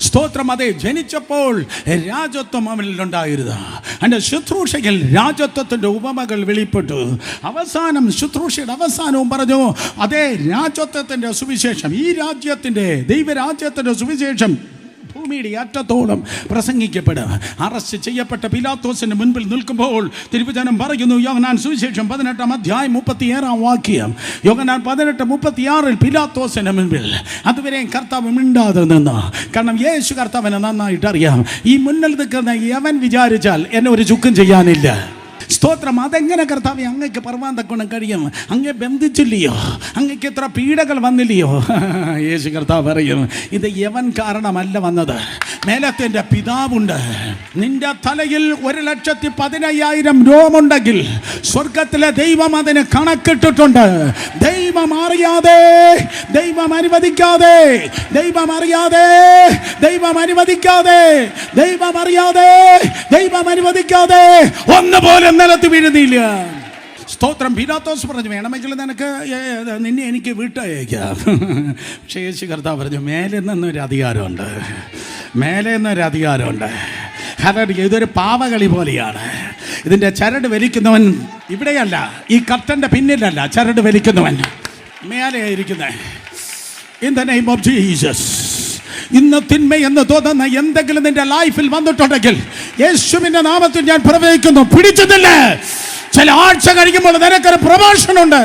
സ്തോത്രം. അതെ, ജനിച്ചപ്പോൾ രാജത്വം അവനിലുണ്ടായിരുന്നു. എൻ്റെ ശുശ്രൂഷയിൽ രാജത്വത്തിൻ്റെ ഉപമകൾ വെളിപ്പെട്ടു. അവസാനം ശുശ്രൂഷയുടെ അവസാനവും പറഞ്ഞു, അതേ രാജത്വത്തിൻ്റെ സുവിശേഷം, ഈ രാജ്യത്തിൻ്റെ ദൈവരാജ്യത്തിൻ്റെ സുവിശേഷം ഭൂമിയുടെ അറ്റത്തോളം പ്രസംഗിക്കപ്പെടും. അറസ്റ്റ് ചെയ്യപ്പെട്ട പിലാത്തോസിന്റെ മുൻപിൽ നിൽക്കുമ്പോൾ തിരുവചനം പറയുന്നു, യോഹന്നാൻ സുവിശേഷം 18-ാം അധ്യായം 36-ാം വാക്യം, യോഹന്നാൻ 18:36 പിലാത്തോസിന്റെ മുൻപിൽ അതുവരെയും കർത്താവ് മിണ്ടാതെ നിന്നു. കാരണം യേശു കർത്താവിനെ നന്നായിട്ട് അറിയാം. ഈ മുന്നിൽ നിൽക്കുന്ന യവൻ വിചാരിച്ചാൽ എന്നെ ഒരു ചുക്കും ചെയ്യാനില്ല. സ്തോത്രം. അതെങ്ങനെ കർത്താവേ അങ്ങക്ക് പർവാന്തക്കൊണം കഴിയും? അങ്ങേ ബന്ധിച്ചില്ലയോ? അങ്ങക്ക് എത്ര പീഡകൾ വന്നില്ലയോ? യേശു കർത്താവ് പറയും, ഇത് യവൻ കാരണമല്ല വന്നത്, മേലത്തെ പിതാവുണ്ട്. നിന്റെ തലയിൽ 1,15,000 രോമുണ്ടെങ്കിൽ സ്വർഗത്തിലെ ദൈവം അതിന് കണക്കിട്ടിട്ടുണ്ട്. ദൈവം അറിയാതെ, ദൈവം അനുവദിക്കാതെ, ദൈവം അറിയാതെ, ദൈവം അനുവദിക്കാതെ, ദൈവം അറിയാതെ, ദൈവം അനുവദിക്കാതെ ഒന്നുപോലെ നിലത്ത് വീഴുന്നില്ല. സ്തോത്രം. പിലാത്തോസ് പറഞ്ഞു, വേണമെങ്കിൽ നിന്നെ എനിക്ക് വിട്ടയക്കാം. പക്ഷേ യേശു കർത്താവ് പറഞ്ഞു, മേലെ നിന്നൊരു അധികാരമുണ്ട്, മേലെ നിന്നൊരു അധികാരമുണ്ട്. കാരണം ഇതൊരു പാവകളി പോലെയാണ്. ഇതിൻ്റെ ചരട് വലിക്കുന്നവൻ ഇവിടെയല്ല, ഈ കർട്ടൻ്റെ പിന്നിലല്ല, ചരട് വലിക്കുന്നവൻ മേലെയായിരിക്കുന്നത്. In the name of Jesus. ഇന്ന് തിന്മയെന്ന് തോന്നുന്ന എന്തെങ്കിലും നിന്റെ ലൈഫിൽ വന്നിട്ടുണ്ടെങ്കിൽ യേശുവിന്റെ നാമത്തിൽ ഞാൻ പ്രവചിക്കുന്നു, പിടിച്ചതില്ല. ചില ആഴ്ച കഴിയുമ്പോൾ നിനക്കൊരു പ്രമോഷൻ ഉണ്ട്.